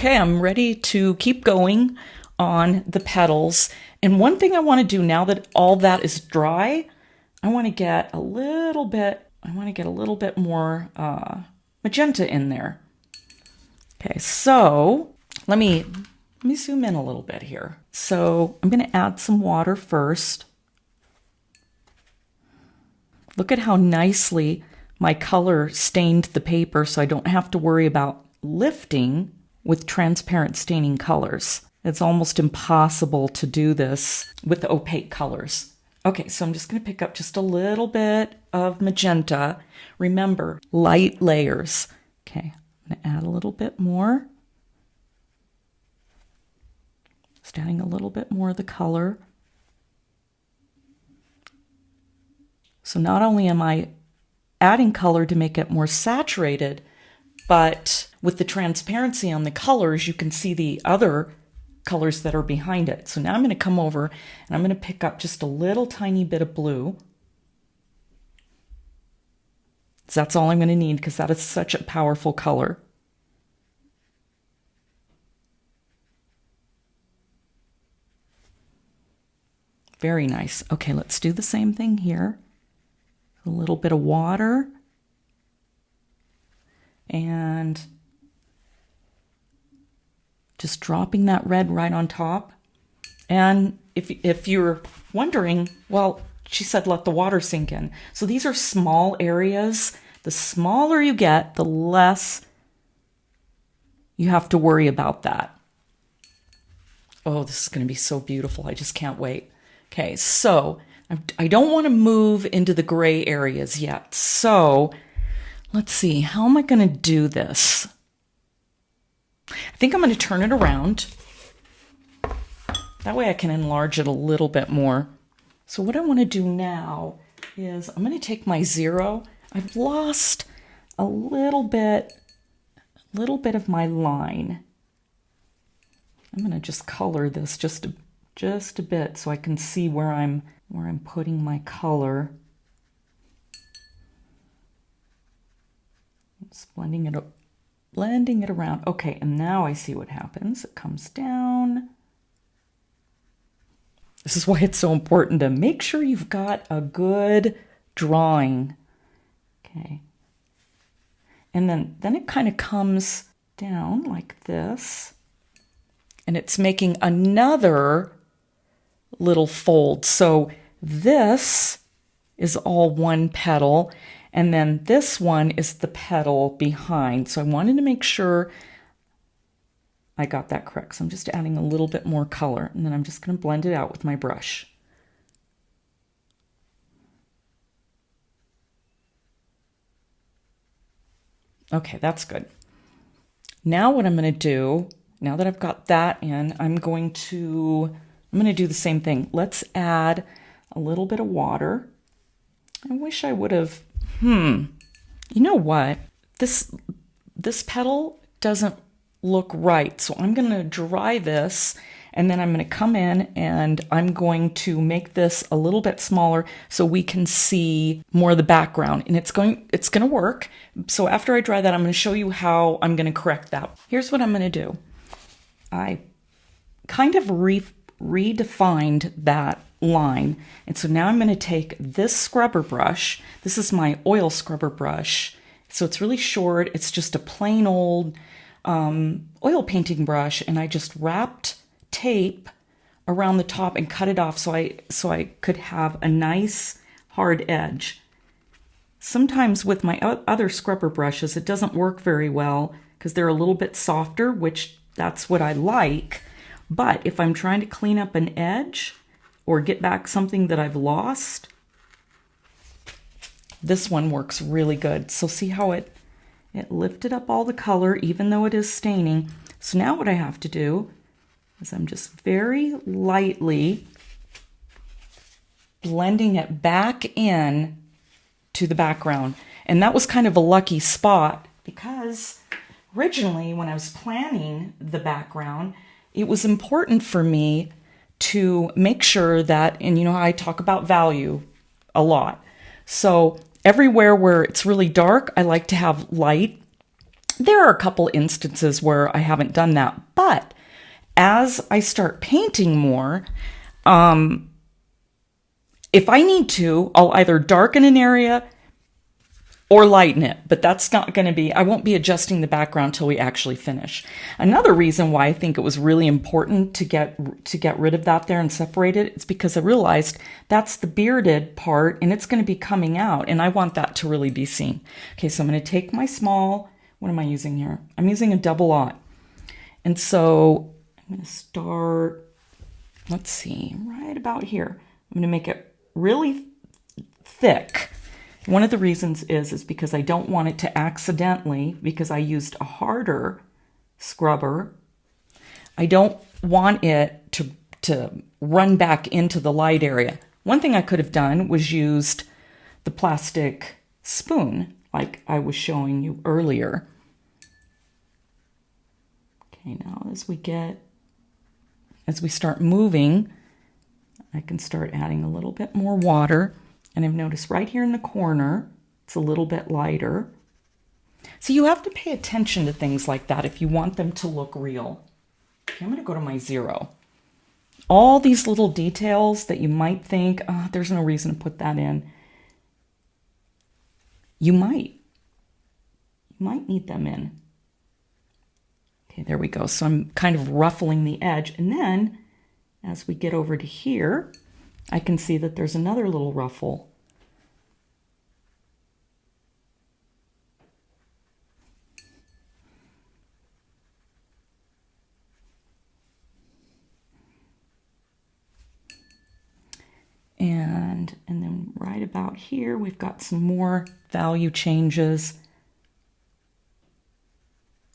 Okay, I'm ready to keep going on the petals. And one thing I want to do now that all that is dry, I want to get a little bit more magenta in there. Okay, so let me zoom in a little bit here. So I'm going to add some water first. Look at how nicely my color stained the paper, so I don't have to worry about lifting with transparent staining colors. It's almost impossible to do this with opaque colors. Okay, so I'm just going to pick up just a little bit of magenta. Remember, light layers. Okay, I'm going to add a little bit more. Just adding a little bit more of the color. So not only am I adding color to make it more saturated, but with the transparency on the colors, you can see the other colors that are behind it. So now I'm going to come over and I'm going to pick up just a little tiny bit of blue. So that's all I'm going to need because that is such a powerful color. Very nice. Okay, let's do the same thing here. A little bit of water. And just dropping that red right on top. And if you're wondering, well, she said let the water sink in. So these are small areas. The smaller you get, the less you have to worry about that. Oh, this is going to be so beautiful. I just can't wait. Okay, so I don't want to move into the gray areas yet. So let's see, how am I going to do this? I think I'm going to turn it around. That way I can enlarge it a little bit more. So what I want to do now is I'm going to take my zero. I've lost a little bit of my line. I'm going to just color this just a bit so I can see where I'm putting my color. Just blending it around. Okay, and now I see what happens. It comes down. This is why it's so important to make sure you've got a good drawing. Okay. And then it kind of comes down like this. And it's making another little fold. So this is all one petal. And then this one is the petal behind. So I wanted to make sure I got that correct. So I'm just adding a little bit more color. And then I'm just going to blend it out with my brush. Okay, that's good. Now what I'm going to do, now that I've got that in, I'm going to do the same thing. Let's add a little bit of water. I wish I would have, you know what? This petal doesn't look right. So I'm going to dry this and then I'm going to come in and I'm going to make this a little bit smaller so we can see more of the background, and it's going to work. So after I dry that, I'm going to show you how I'm going to correct that. Here's what I'm going to do. I kind of redefined that line. And so now I'm going to take this scrubber brush. This is my oil scrubber brush. So it's really short. It's just a plain old oil painting brush. And I just wrapped tape around the top and cut it off so I could have a nice hard edge. Sometimes with my other scrubber brushes, it doesn't work very well because they're a little bit softer, which that's what I like. But if I'm trying to clean up an edge or get back something that I've lost, this one works really good. So see how it lifted up all the color even though it is staining. So now what I have to do is I'm just very lightly blending it back in to the background. And that was kind of a lucky spot because originally when I was planning the background, it was important for me to make sure that, and you know how I talk about value a lot. So everywhere where it's really dark, I like to have light. There are a couple instances where I haven't done that, but as I start painting more, if I need to, I'll either darken an area or lighten it, but that's not going to be, I won't be adjusting the background till we actually finish. Another reason why I think it was really important to get rid of that there and separate it is because I realized that's the bearded part and it's going to be coming out and I want that to really be seen. Okay, so I'm going to take my small, what am I using here? I'm using a double aught. And so I'm going to start, let's see, right about here. I'm going to make it really thick. One of the reasons is because I don't want it to accidentally, because I used a harder scrubber, I don't want it to run back into the light area. One thing I could have done was used the plastic spoon like I was showing you earlier. Okay, now as we start moving, I can start adding a little bit more water. And I've noticed right here in the corner, it's a little bit lighter. So you have to pay attention to things like that if you want them to look real. Okay, I'm going to go to my 0. All these little details that you might think, oh, there's no reason to put that in. You might need them in. Okay, there we go. So I'm kind of ruffling the edge. And then as we get over to here, I can see that there's another little ruffle. And then right about here, we've got some more value changes.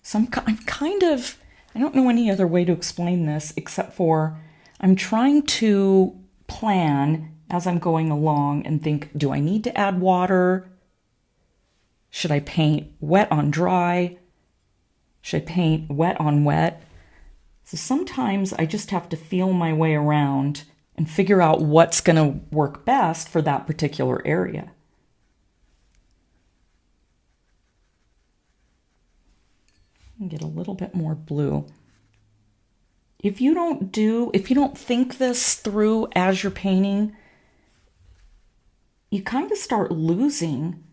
So I'm kind of, I don't know any other way to explain this except for I'm trying to plan as I'm going along and think, do I need to add water? Should I paint wet on dry? Should I paint wet on wet? So sometimes I just have to feel my way around and figure out what's going to work best for that particular area. And get a little bit more blue. If you don't think this through as you're painting, you kind of start losing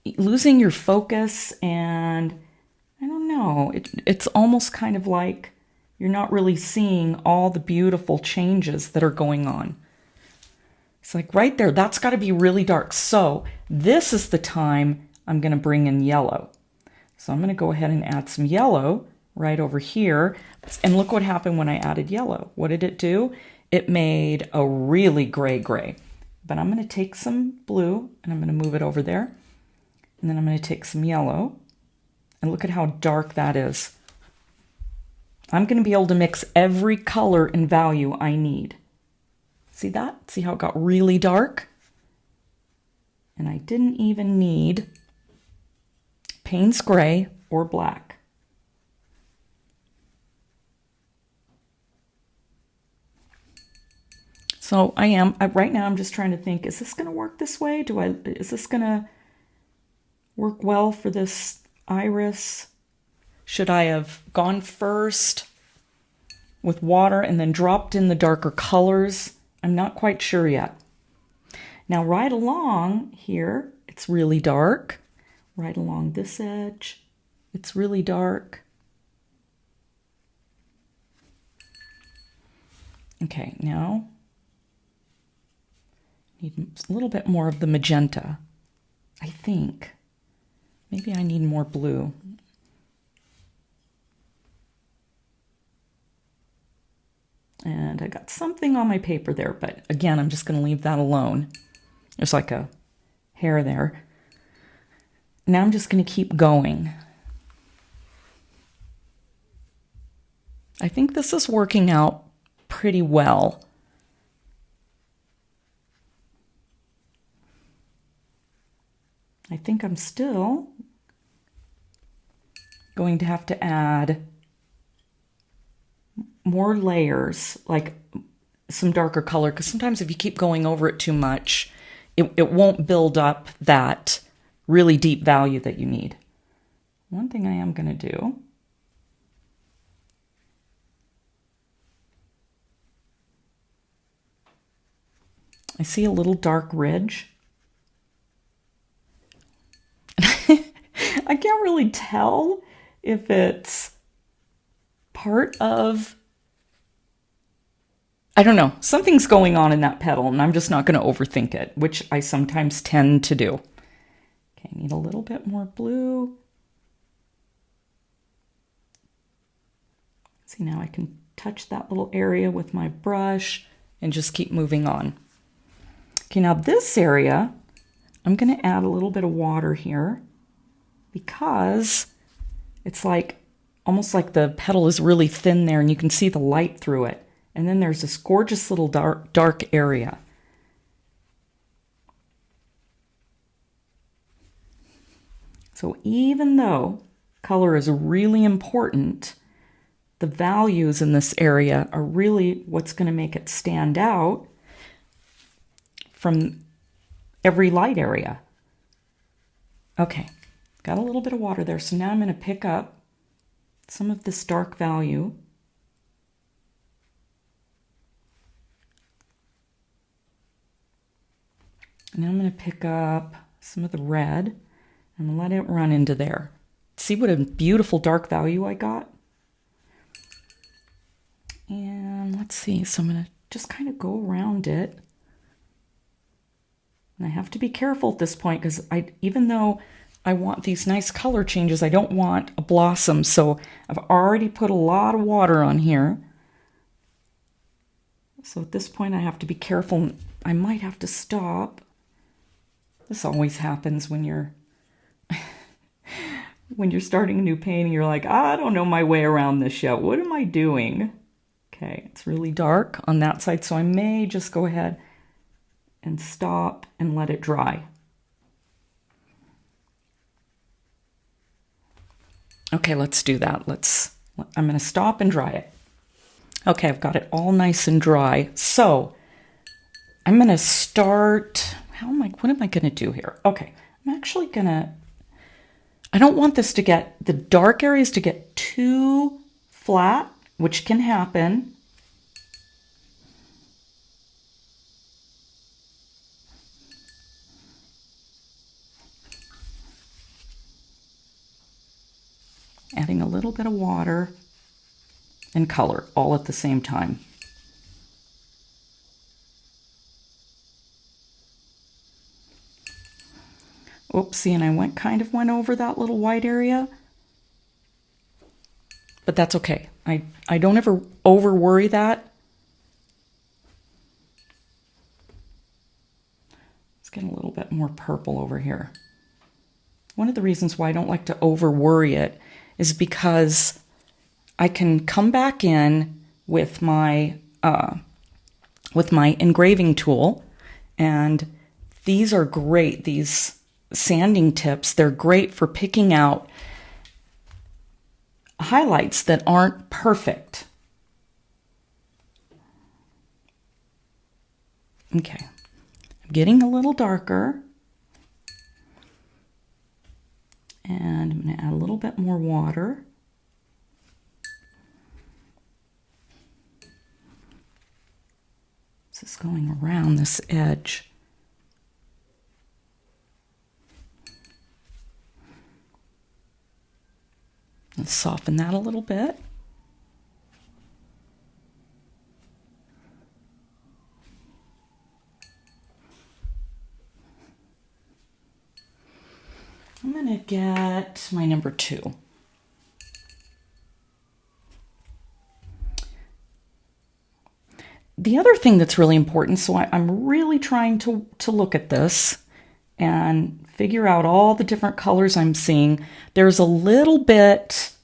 your focus, and I don't know, it's almost kind of like you're not really seeing all the beautiful changes that are going on. It's like right there, that's got to be really dark. So this is the time I'm going to bring in yellow. So I'm going to go ahead and add some yellow right over here. And look what happened when I added yellow. What did it do? It made a really gray. But I'm going to take some blue and I'm going to move it over there. And then I'm going to take some yellow. And look at how dark that is. I'm going to be able to mix every color and value I need. See that? See how it got really dark? And I didn't even need Payne's gray or black. So right now I'm just trying to think, is this going to work this way? Is this going to work well for this iris? Should I have gone first with water and then dropped in the darker colors? I'm not quite sure yet. Now right along here, it's really dark. Right along this edge, it's really dark. Okay, now need a little bit more of the magenta, I think. Maybe I need more blue. And I got something on my paper there, but again, I'm just going to leave that alone. There's like a hair there. Now I'm just going to keep going. I think this is working out pretty well. I think I'm still going to have to add more layers, like some darker color, because sometimes if you keep going over it too much, it won't build up that really deep value that you need. one thing I am going to do, I see a little dark ridge. I can't really tell if it's part of, I don't know, something's going on in that petal, and I'm just not going to overthink it, which I sometimes tend to do. Okay, I need a little bit more blue. See, now I can touch that little area with my brush and just keep moving on. Okay, now this area, I'm going to add a little bit of water here because it's like, almost like the petal is really thin there and you can see the light through it. And then there's this gorgeous little dark area. So even though color is really important, the values in this area are really what's going to make it stand out from every light area. Okay, got a little bit of water there. So now I'm going to pick up some of this dark value. And then I'm going to pick up some of the red and let it run into there. See what a beautiful dark value I got? And let's see, so I'm going to just kind of go around it. And I have to be careful at this point because even though I want these nice color changes, I don't want a blossom. So I've already put a lot of water on here. So at this point I have to be careful. I might have to stop. This always happens when you're when you're starting a new painting. You're like, I don't know my way around this yet. What am I doing? Okay, it's really dark on that side, so I may just go ahead and stop and let it dry. Okay, let's do that. I'm going to stop and dry it. Okay, I've got it all nice and dry. So I'm going to start, what am I going to do here? Okay, I'm actually going to, I don't want this to get, the dark areas to get too flat, which can happen. Adding a little bit of water and color all at the same time. Oopsie, and I kind of went over that little white area. But that's okay. I don't ever over worry that. Let's get a little bit more purple over here. One of the reasons why I don't like to over worry it is because I can come back in with my engraving tool, and these are great, these sanding tips. They're great for picking out highlights that aren't perfect. Okay, I'm getting a little darker. And I'm going to add a little bit more water. This is going around this edge. Let's soften that a little bit. I'm going to get my number 2. The other thing that's really important, so I'm really trying to look at this and figure out all the different colors I'm seeing. There's a little bit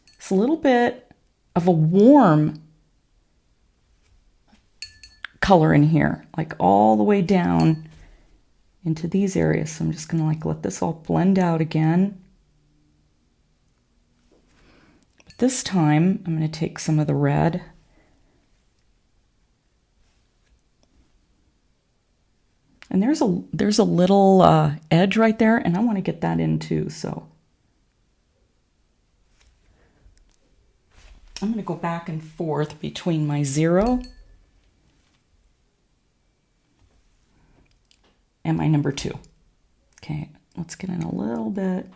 of a warm color in here, like all the way down into these areas. So I'm just going to let this all blend out again. But this time I'm going to take some of the red and there's a little edge right there, and I want to get that in too. So I'm going to go back and forth between my 0 and my number 2. Okay, let's get in a little bit.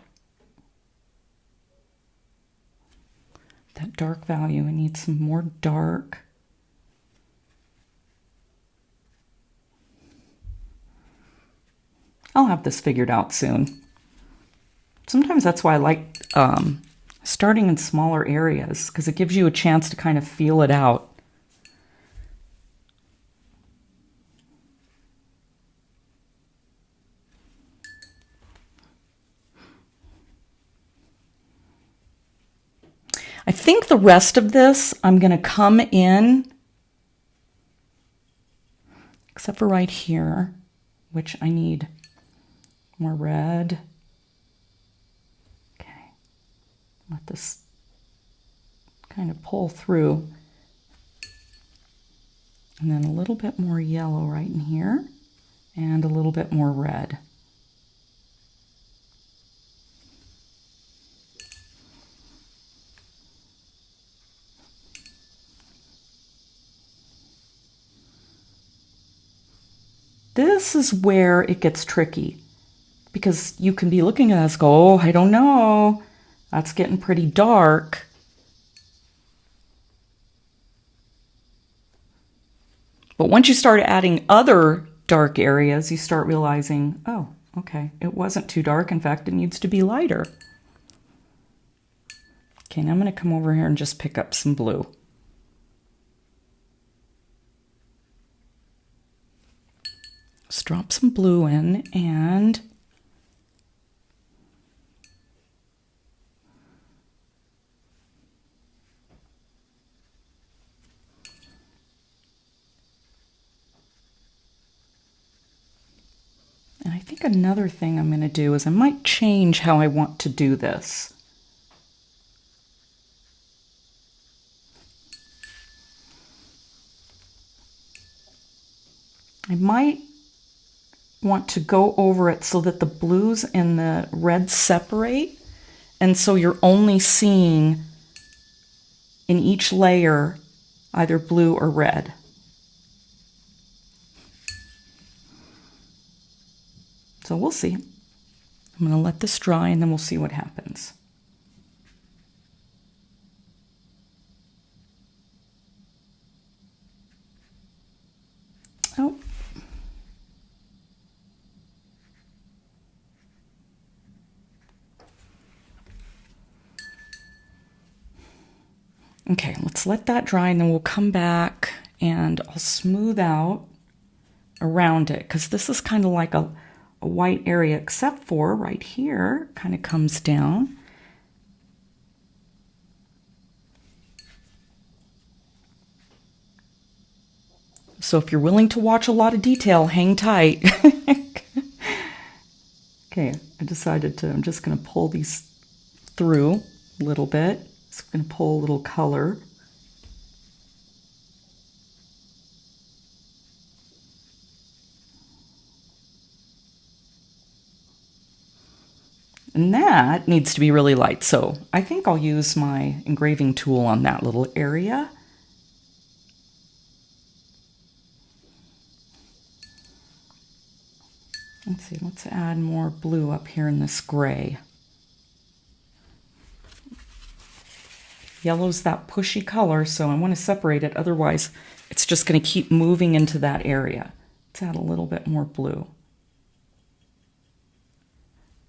That dark value, I need some more dark. I'll have this figured out soon. Sometimes that's why I like starting in smaller areas, because it gives you a chance to kind of feel it out. I think the rest of this, I'm going to come in, except for right here, which I need more red. Okay, let this kind of pull through. And then a little bit more yellow right in here, and a little bit more red. This is where it gets tricky, because you can be looking at us, go, oh, I don't know, that's getting pretty dark. But once you start adding other dark areas, you start realizing, oh, okay, it wasn't too dark. In fact, it needs to be lighter. Okay, now I'm going to come over here and just pick up some blue. Let's drop some blue in, and I think another thing I'm going to do is I might change how I want to do this. I might want to go over it so that the blues and the reds separate, and so you're only seeing in each layer either blue or red. So we'll see. I'm going to let this dry and then we'll see what happens. Oh. Okay, let's let that dry and then we'll come back and I'll smooth out around it, because this is kind of like a white area, except for right here, kind of comes down. So if you're willing to watch a lot of detail, hang tight. Okay, I decided I'm just going to pull these through a little bit. Just going to pull a little color. And that needs to be really light, so I think I'll use my engraving tool on that little area. Let's see, let's add more blue up here in this gray. Yellow's that pushy color, so I want to separate it, otherwise it's just going to keep moving into that area. Let's add a little bit more blue.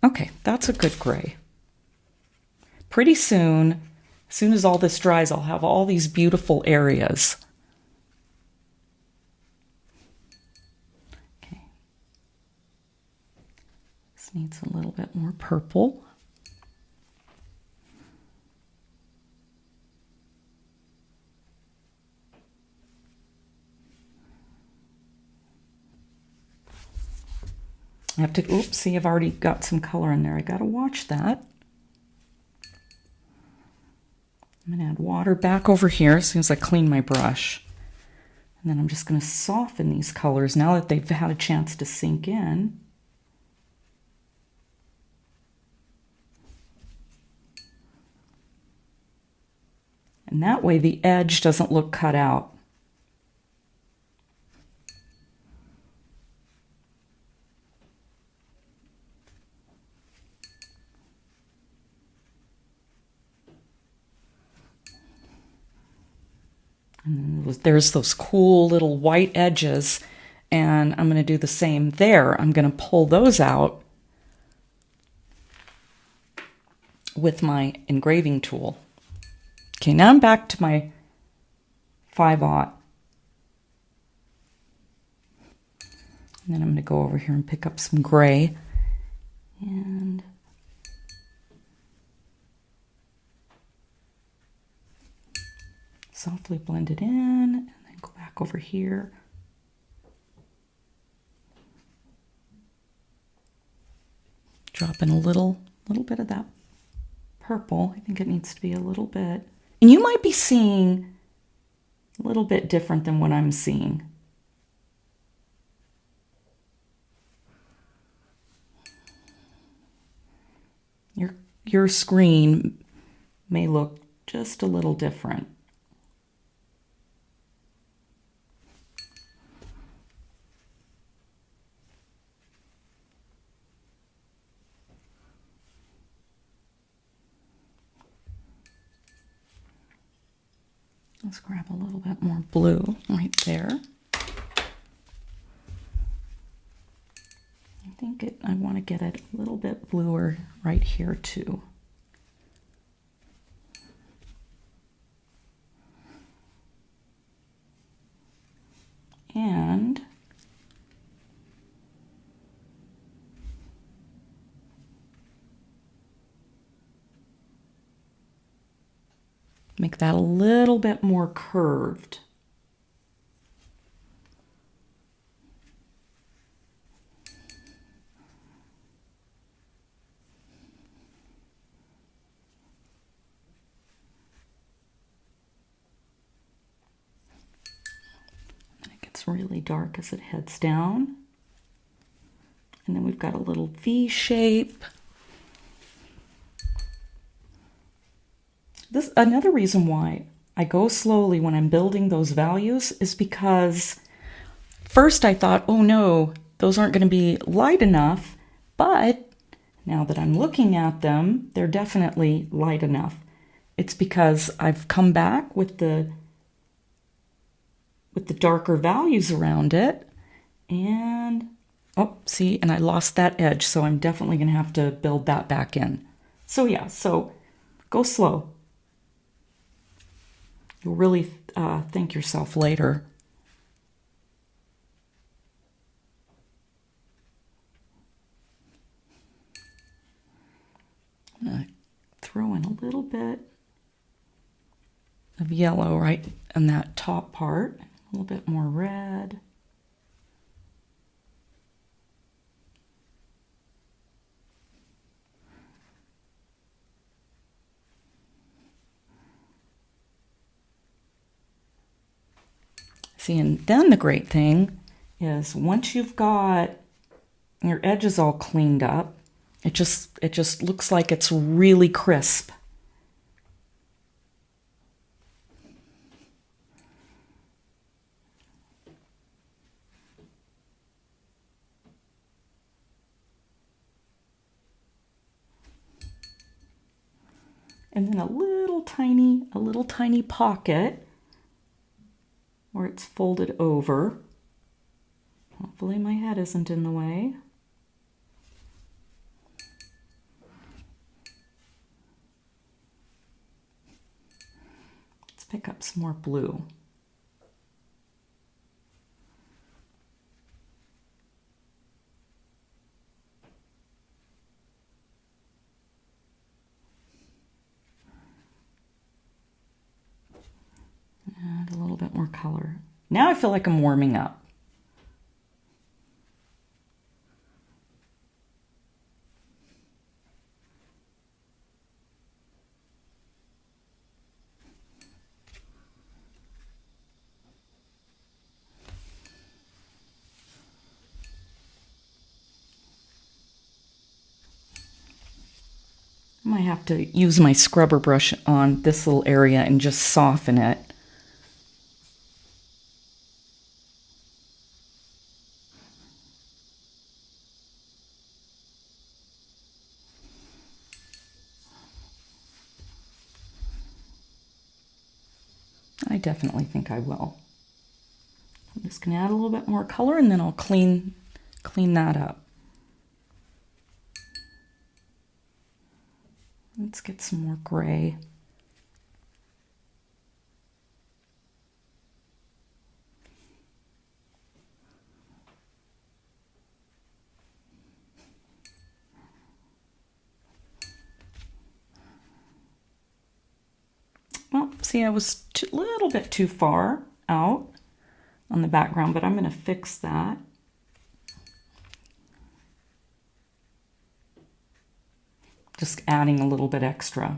Okay, that's a good gray. Pretty soon, as soon as all this dries, I'll have all these beautiful areas. Okay. This needs a little bit more purple. I have to, oops, see, I've already got some color in there. I got to watch that. I'm going to add water back over here as soon as I clean my brush. And then I'm just going to soften these colors now that they've had a chance to sink in. And that way the edge doesn't look cut out. And there's those cool little white edges, and I'm going to do the same there. I'm going to pull those out with my engraving tool. Okay, now I'm back to my 5/0. And then I'm going to go over here and pick up some gray and softly blend it in, and then go back over here. Drop in a little bit of that purple. I think it needs to be a little bit. And you might be seeing a little bit different than what I'm seeing. Your screen may look just a little different. Let's grab a little bit more blue right there. I want to get it a little bit bluer right here too. And make that a little bit more curved. Really dark as it heads down, and then we've got a little V shape. This another reason why I go slowly when I'm building those values is because first I thought, oh no, those aren't going to be light enough, but now that I'm looking at them, they're definitely light enough. It's because I've come back with the darker values around it, and oh, see, and I lost that edge, so I'm definitely going to have to build that back in. So yeah, so go slow. You'll really thank yourself later. I'm going to throw in a little bit of yellow right on that top part. A little bit more red. See, and then the great thing is once you've got your edges all cleaned up, it just looks like it's really crisp. And then a little tiny pocket where it's folded over. Hopefully my head isn't in the way. Let's pick up some more blue. Add a little bit more color. Now I feel like I'm warming up. I'm might have to use my scrubber brush on this little area and just soften it. I definitely think I will. I'm just going to add a little bit more color and then I'll clean that up. Let's get some more gray. Well, see, I was a little bit too far out on the background, but I'm going to fix that. Just adding a little bit extra.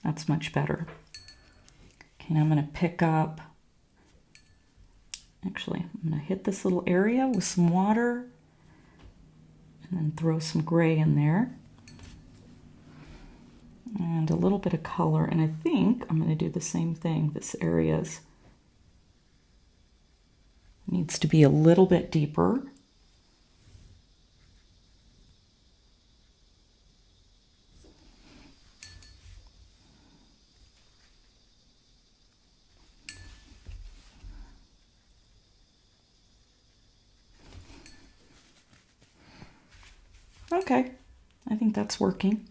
That's much better. Okay, now I'm going to pick up, actually, I'm going to hit this little area with some water and then throw some gray in there. And a little bit of color, and I think I'm going to do the same thing. This area needs to be a little bit deeper. Okay, I think that's working.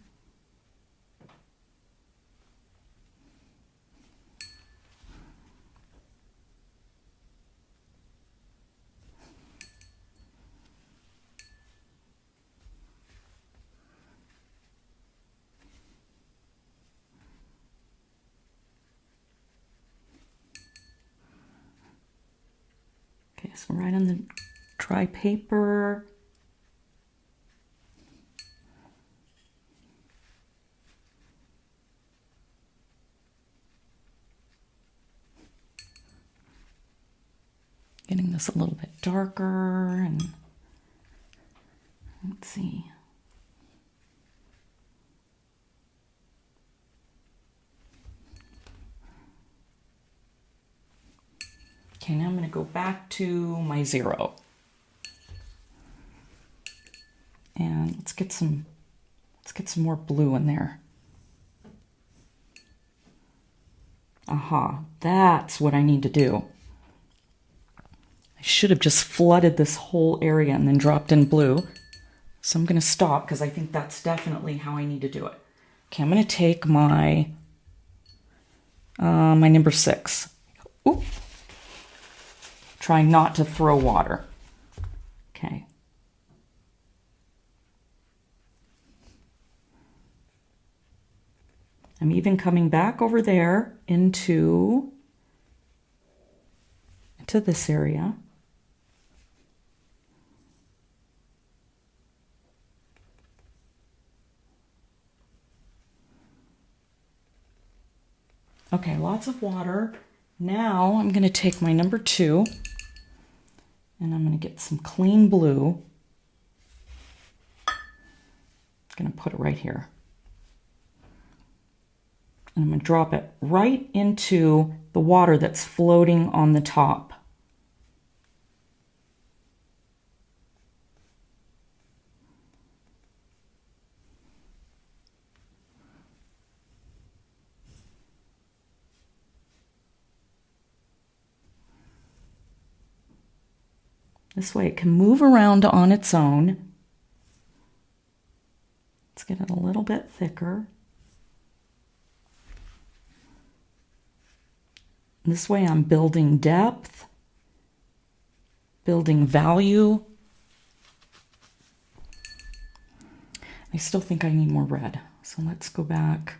Okay, so right on the dry paper. Getting this a little bit darker, and let's see. Okay, now I'm going to go back to my 0. And let's get some more blue in there. Aha, that's what I need to do. I should have just flooded this whole area and then dropped in blue. So I'm going to stop because I think that's definitely how I need to do it. Okay, I'm going to take my my number 6. Oop. Trying not to throw water. Okay. I'm even coming back over there into this area. Okay, lots of water. Now I'm going to take my number 2 and I'm going to get some clean blue. I'm going to put it right here. And I'm going to drop it right into the water that's floating on the top. This way it can move around on its own. Let's get it a little bit thicker. This way I'm building depth, building value. I still think I need more red, so let's go back.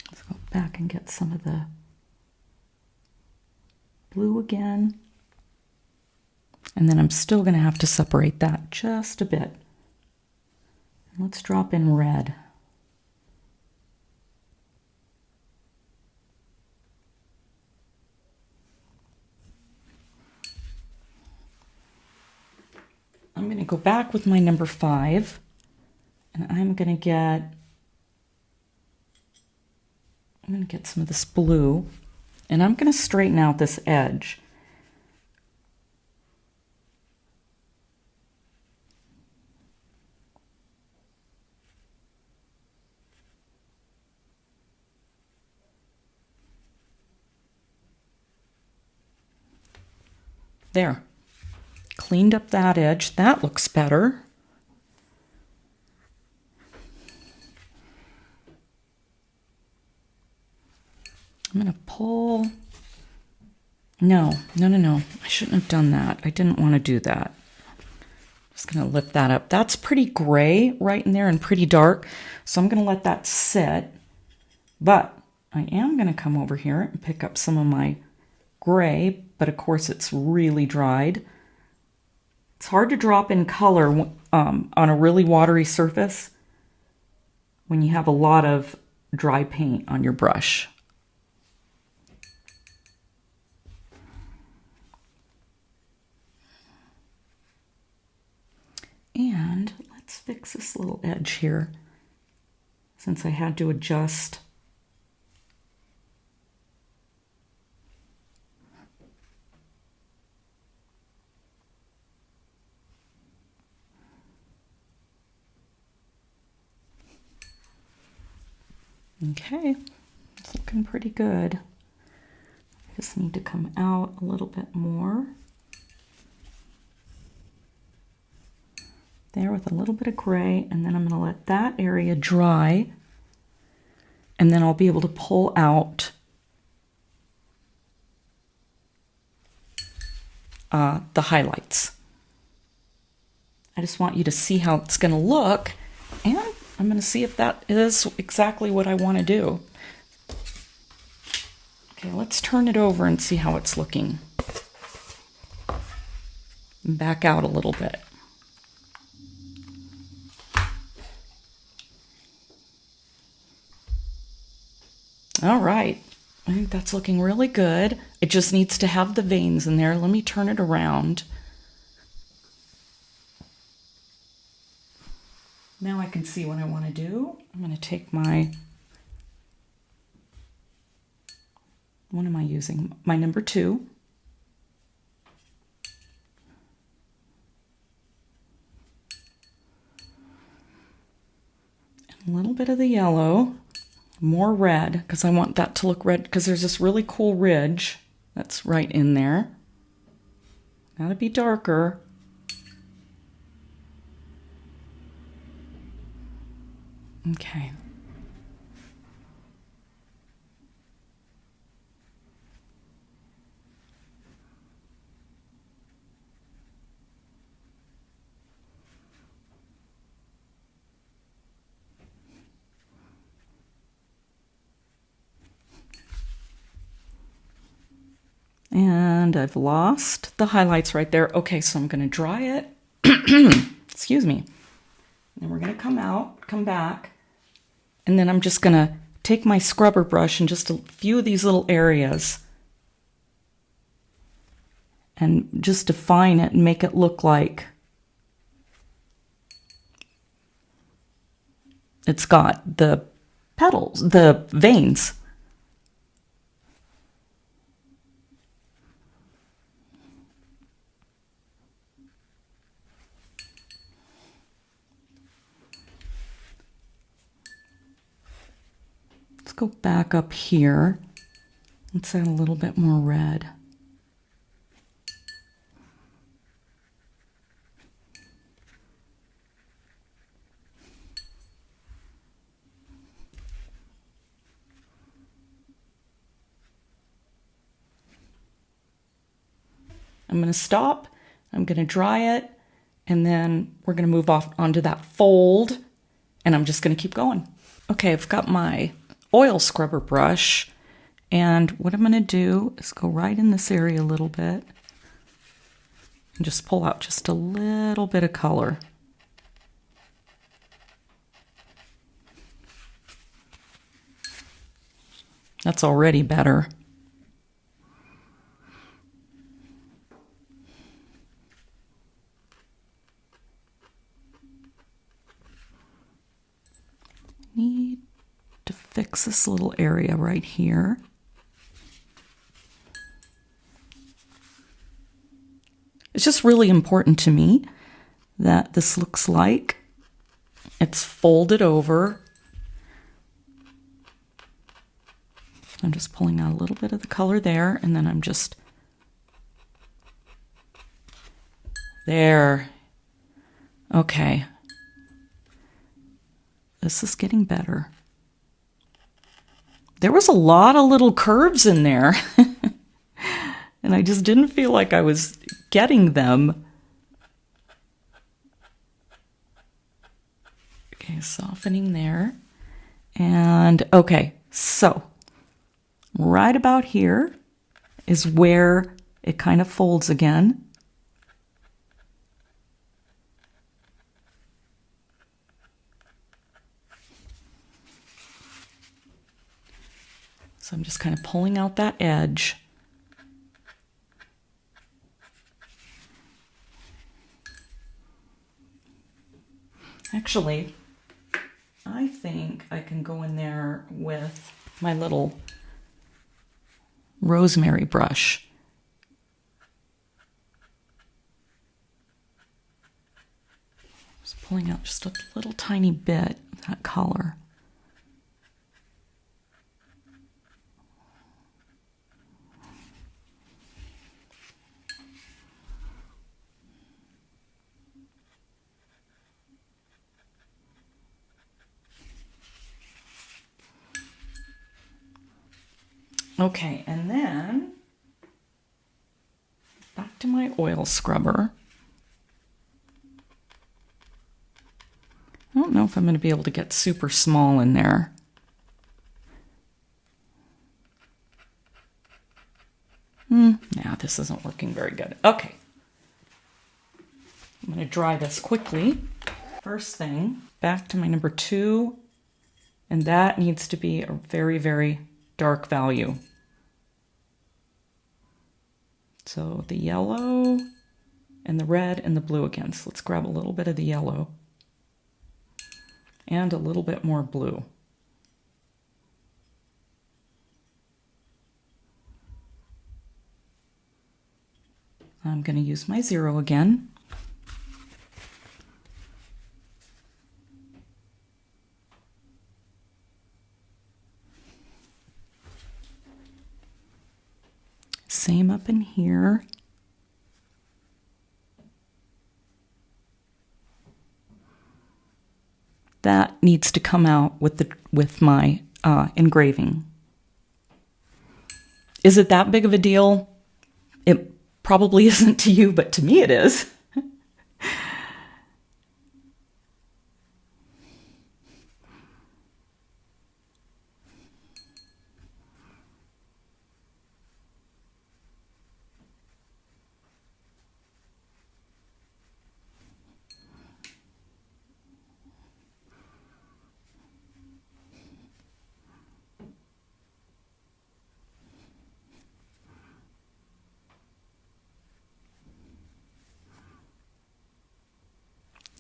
Let's go back and get some of the blue again. And then I'm still going to have to separate that just a bit. Let's drop in red. I'm going to go back with my number 5, and I'm going to get some of this blue, and I'm going to straighten out this edge. There. Cleaned up that edge. That looks better. I'm going to pull. No. I shouldn't have done that. I didn't want to do that. Just going to lift that up. That's pretty gray right in there and pretty dark. So I'm going to let that sit. But I am going to come over here and pick up some of my gray, but of course it's really dried. It's hard to drop in color on a really watery surface when you have a lot of dry paint on your brush. And let's fix this little edge here, since I had to adjust. Okay, it's looking pretty good. I just need to come out a little bit more. There with a little bit of gray, and then I'm going to let that area dry, and then I'll be able to pull out the highlights. I just want you to see how it's going to look, and I'm going to see if that is exactly what I want to do. Okay, let's turn it over and see how it's looking. Back out a little bit. All right, I think that's looking really good. It just needs to have the veins in there. Let me turn it around. Now I can see what I want to do. I'm going to take my, what am I using? My number 2. And a little bit of the yellow, more red, because I want that to look red, because there's this really cool ridge that's right in there. Gotta be darker. Okay. And I've lost the highlights right there. Okay, so I'm going to dry it. Excuse me. And we're going to come back. And then I'm just going to take my scrubber brush and just a few of these little areas and just define it and make it look like it's got the petals, the veins. Go back up here. Let's add a little bit more red. I'm going to stop. I'm going to dry it, and then we're going to move off onto that fold, and I'm just going to keep going. Okay, I've got my oil scrubber brush, And what I'm going to do is go right in this area a little bit and just pull out just a little bit of color. That's already better. Need to fix this little area right here. It's just really important to me that this looks like it's folded over. I'm just pulling out a little bit of the color there, and then I'm just there. Okay. This is getting better. There was a lot of little curves in there, and I just didn't feel like I was getting them. Okay, softening there. And okay, so right about here is where it kind of folds again. So I'm just kind of pulling out that edge. Actually, I think I can go in there with my little rosemary brush. Just pulling out just a little tiny bit of that color. Okay, and then back to my oil scrubber. I don't know if I'm going to be able to get super small in there. Nah, this isn't working very good. Okay. I'm going to dry this quickly. First thing, back to my number 2, and that needs to be a very, very dark value. So the yellow and the red and the blue again. So let's grab a little bit of the yellow and a little bit more blue. I'm going to use my 0 again. Same up in here. That needs to come out with my engraving. Is it that big of a deal? It probably isn't to you, but to me it is.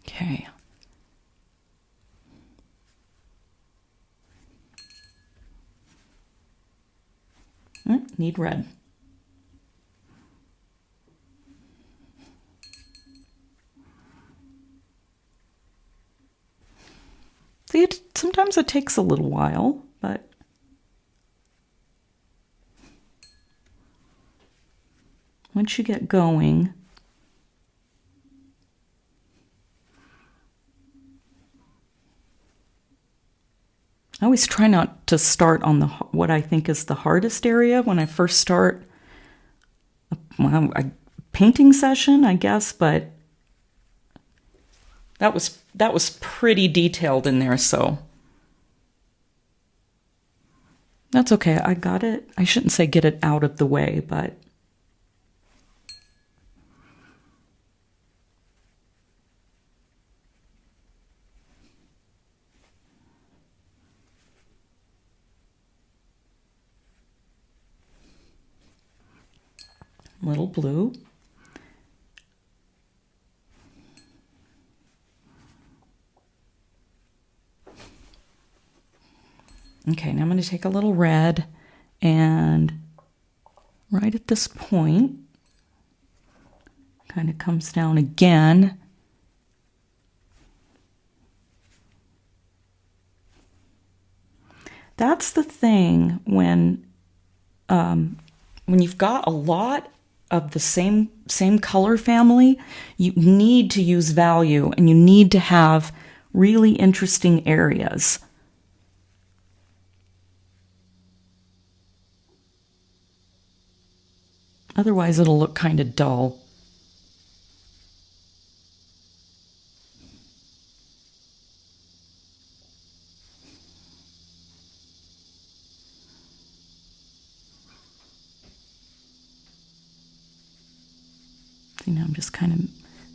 Okay. Need red. See, sometimes it takes a little while, but once you get going, I always try not to start on what I think is the hardest area when I first start a painting session, I guess, but that was pretty detailed in there, so That's okay. I got it. I shouldn't say get it out of the way, but little blue. Okay, now I'm going to take a little red and right at this point, kind of comes down again. That's the thing when you've got a lot of the same color family, you need to use value and you need to have really interesting areas. Otherwise, it'll look kind of dull. See, now I'm just kind of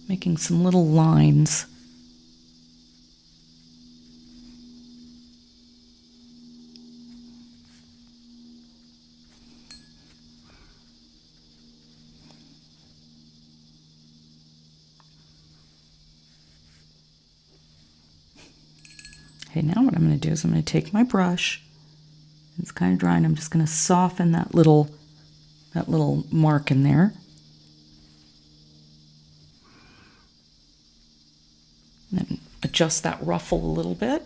making some little lines. Okay, now what I'm going to do is I'm going to take my brush. It's kind of dry, and I'm just going to soften that little mark in there. And then adjust that ruffle a little bit.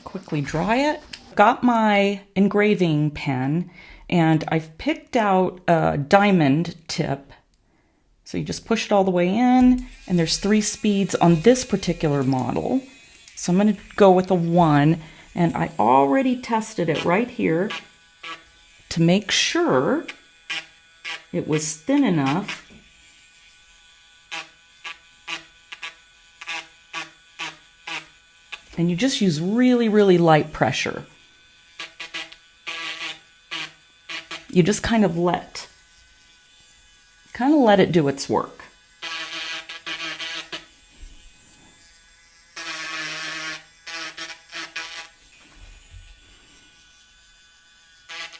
Quickly dry it. Got my engraving pen, and I've picked out a diamond tip. So you just push it all the way in, and there's 3 speeds on this particular model. So I'm going to go with a 1, and I already tested it right here to make sure it was thin enough. And you just use really, really light pressure. You just kind of let it do its work.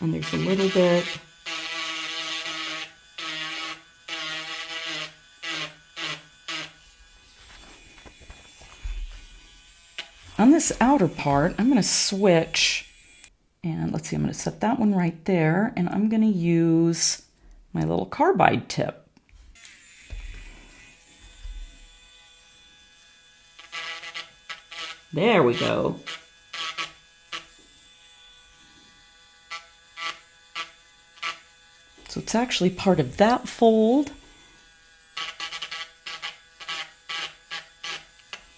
And there's a little bit. On this outer part, I'm going to switch, and let's see, I'm going to set that one right there, and I'm going to use my little carbide tip. There we go. So it's actually part of that fold.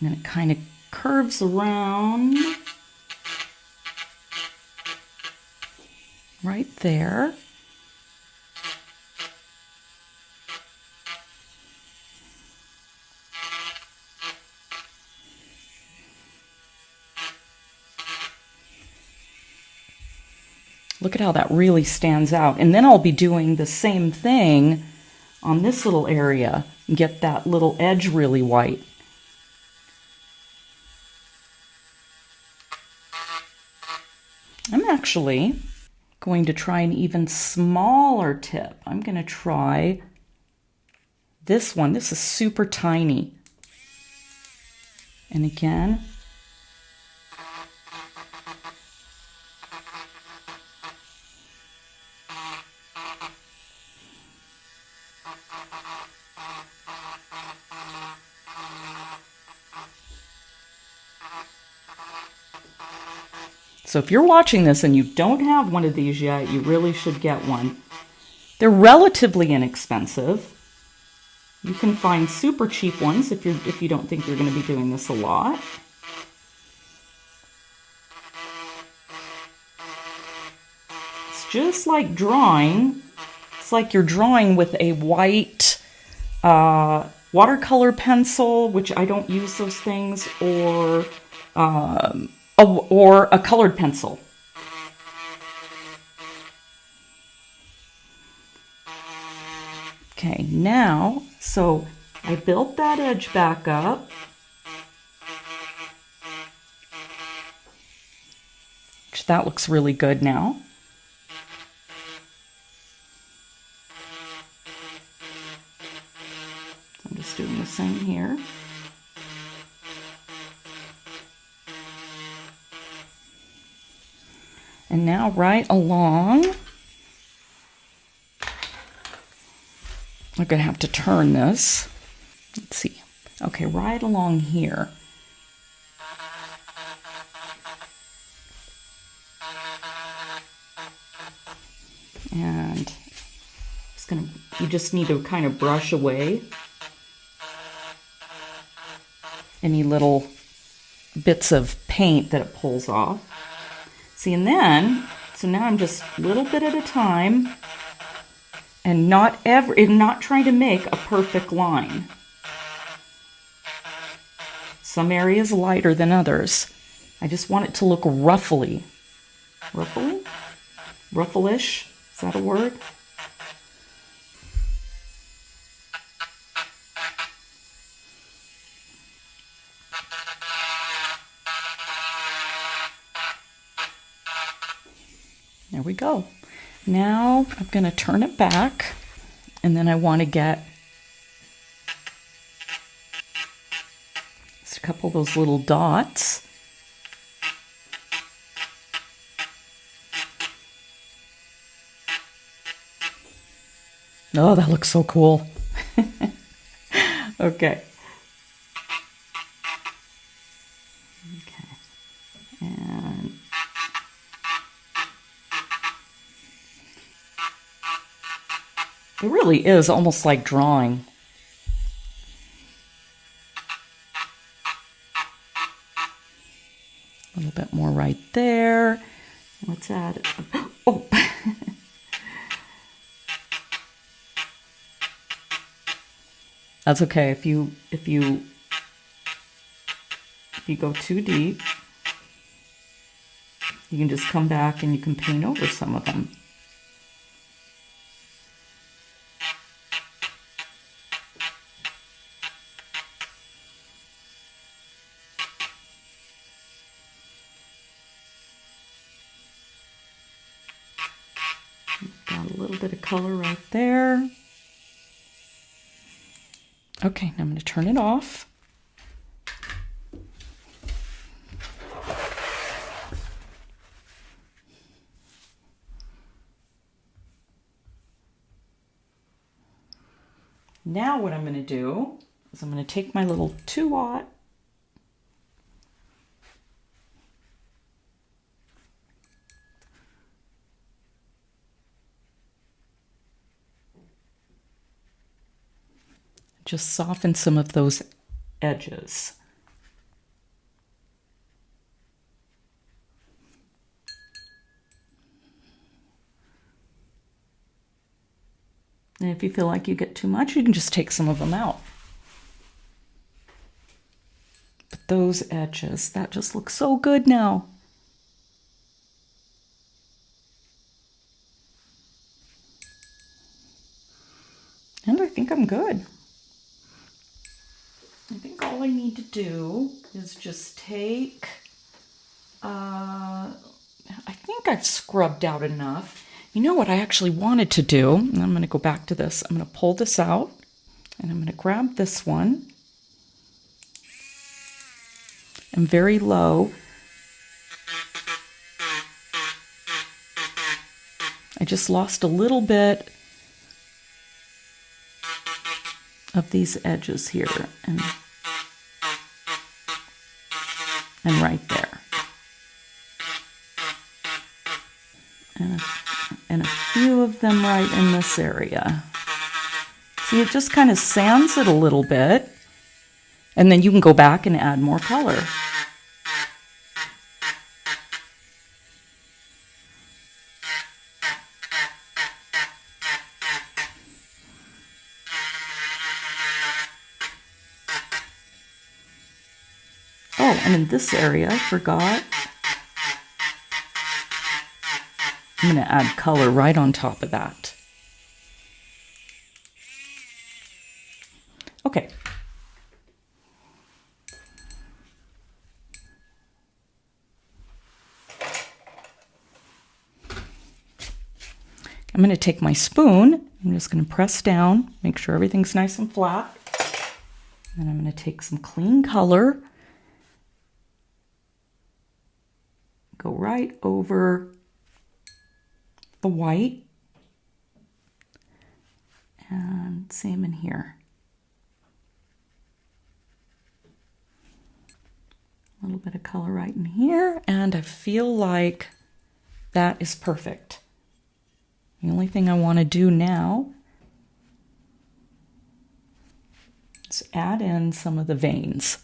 And then it kind of curves around right there. Look at how that really stands out. And then I'll be doing the same thing on this little area and get that little edge really white. I'm actually going to try an even smaller tip. I'm going to try this one. This is super tiny. And again, so if you're watching this and you don't have one of these yet, you really should get one. They're relatively inexpensive. You can find super cheap ones if you don't think you're going to be doing this a lot. It's just like drawing. It's like you're drawing with a white watercolor pencil, which I don't use those things, or or a colored pencil. Okay, now, so I built that edge back up. That looks really good now. I'm just doing the same here. And now right along, I'm going to have to turn this. Let's see. Okay, right along here. And you just need to kind of brush away any little bits of paint that it pulls off. See, and then, so now I'm just a little bit at a time and not trying to make a perfect line. Some areas lighter than others. I just want it to look ruffly. Ruffly? Ruffleish? Is that a word? There we go. Now I'm going to turn it back, and then I want to get just a couple of those little dots. Oh, that looks so cool. Okay. Okay. And it really is almost like drawing. A little bit more right there. Let's add, oh. That's okay if you go too deep, you can just come back and you can paint over some of them. Got a little bit of color right there. Okay, now I'm going to turn it off. Now what I'm going to do is I'm going to take my little 2-aught just soften some of those edges. And if you feel like you get too much, you can just take some of them out. But those edges, that just looks so good now. And I think I'm good. I think all I need to do is just take, I think I've scrubbed out enough. You know what I actually wanted to do? And I'm going to go back to this. I'm going to pull this out, and I'm going to grab this one. And very low. I just lost a little bit of these edges here, and right there. And a few of them right in this area. See, it just kind of sands it a little bit, and then you can go back and add more color. Oh, and in this area, I forgot, I'm going to add color right on top of that. Okay. I'm going to take my spoon. I'm just going to press down, make sure everything's nice and flat. And I'm going to take some clean color, go right over the white, and same in here. A little bit of color right in here, and I feel like that is perfect. The only thing I want to do now is add in some of the veins.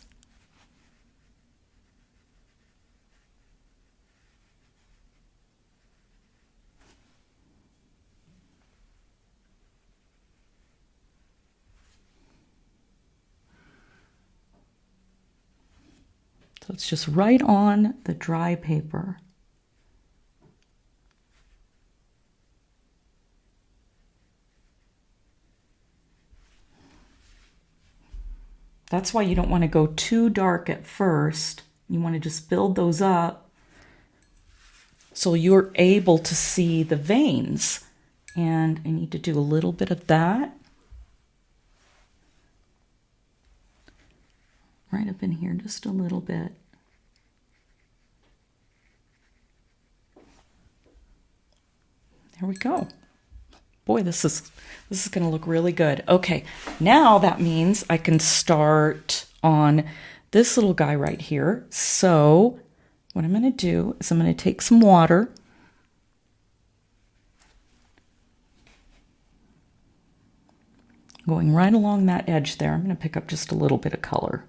So it's just right on the dry paper. That's why you don't want to go too dark at first. You want to just build those up so you're able to see the veins. And I need to do a little bit of that. Right up in here, just a little bit. There we go. Boy, this is going to look really good. Okay, now that means I can start on this little guy right here. So what I'm going to do is I'm going to take some water. Going right along that edge there, I'm going to pick up just a little bit of color.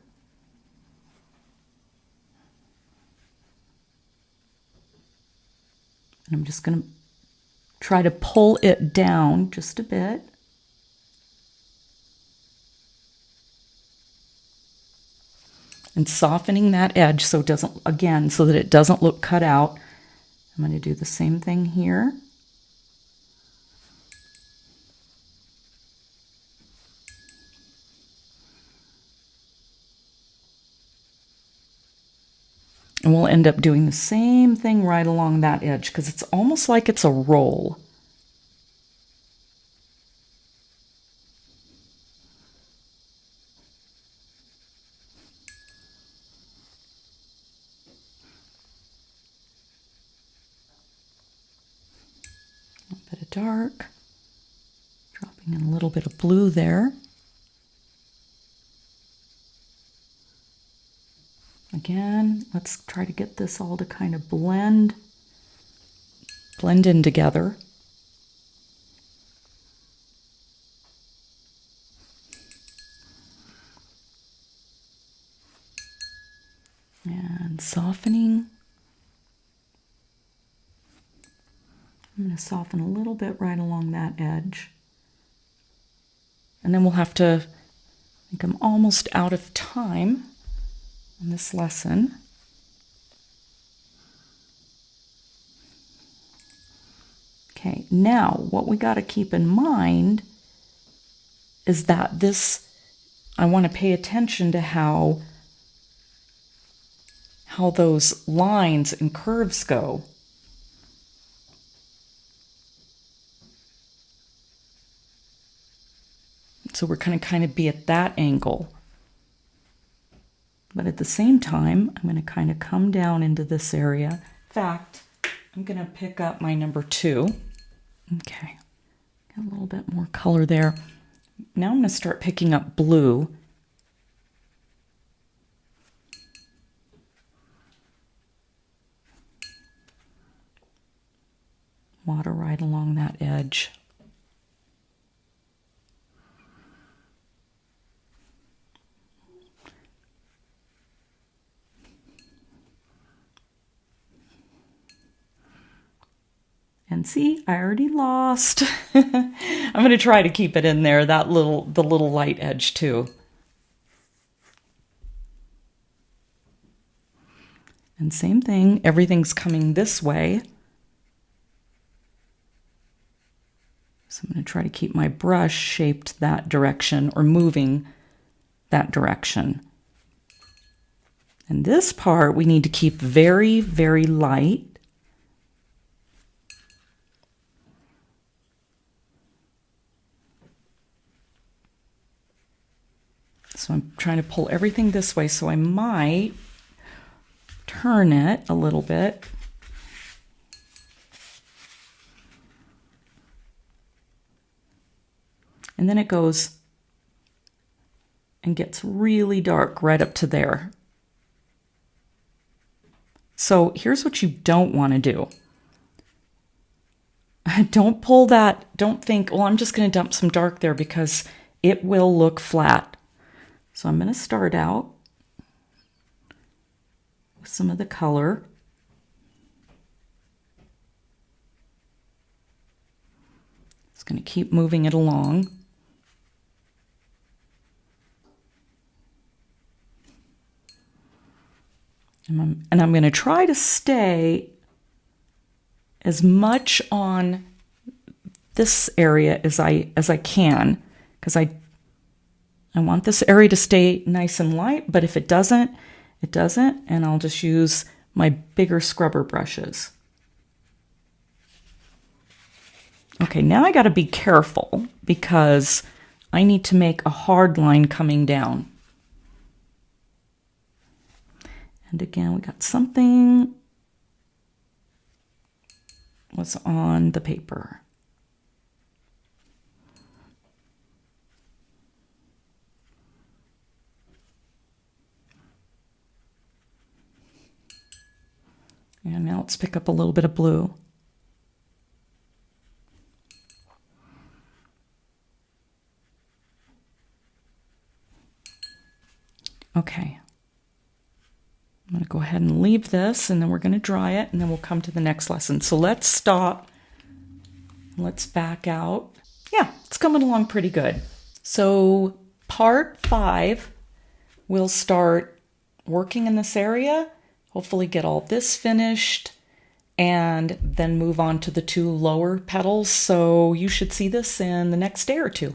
And I'm just going to try to pull it down just a bit. And softening that edge so it doesn't, again, so that it doesn't look cut out. I'm going to do the same thing here. And we'll end up doing the same thing right along that edge because it's almost like it's a roll. A bit of dark, dropping in a little bit of blue there. Again, let's try to get this all to kind of blend in together. And softening. I'm going to soften a little bit right along that edge. And then we'll have to, I think I'm almost out of time on this lesson. Okay, now what we got to keep in mind is that this, I want to pay attention to how those lines and curves go. So we're going to kind of be at that angle. But at the same time, I'm going to kind of come down into this area. In fact, I'm going to pick up my number 2. Okay, got a little bit more color there. Now I'm going to start picking up blue. Water right along that edge. And see, I already lost. I'm going to try to keep it in there, the little light edge too. And same thing, everything's coming this way. So I'm going to try to keep my brush shaped that direction or moving that direction. And this part we need to keep very, very light. So I'm trying to pull everything this way, so I might turn it a little bit. And then it goes and gets really dark right up to there. So here's what you don't want to do. Don't pull that, don't think, well, I'm just going to dump some dark there because it will look flat. So I'm going to start out with some of the color. It's going to keep moving it along. And I'm going to try to stay as much on this area as I can, because I want this area to stay nice and light, but if it doesn't, it doesn't, and I'll just use my bigger scrubber brushes. Okay, now I got to be careful because I need to make a hard line coming down. And again, we got something was on the paper. And now let's pick up a little bit of blue. Okay. I'm going to go ahead and leave this, and then we're going to dry it, and then we'll come to the next lesson. So let's stop. Let's back out. Yeah, it's coming along pretty good. So part 5, we'll start working in this area, hopefully get all this finished, and then move on to the 2 lower petals. So you should see this in the next day or 2.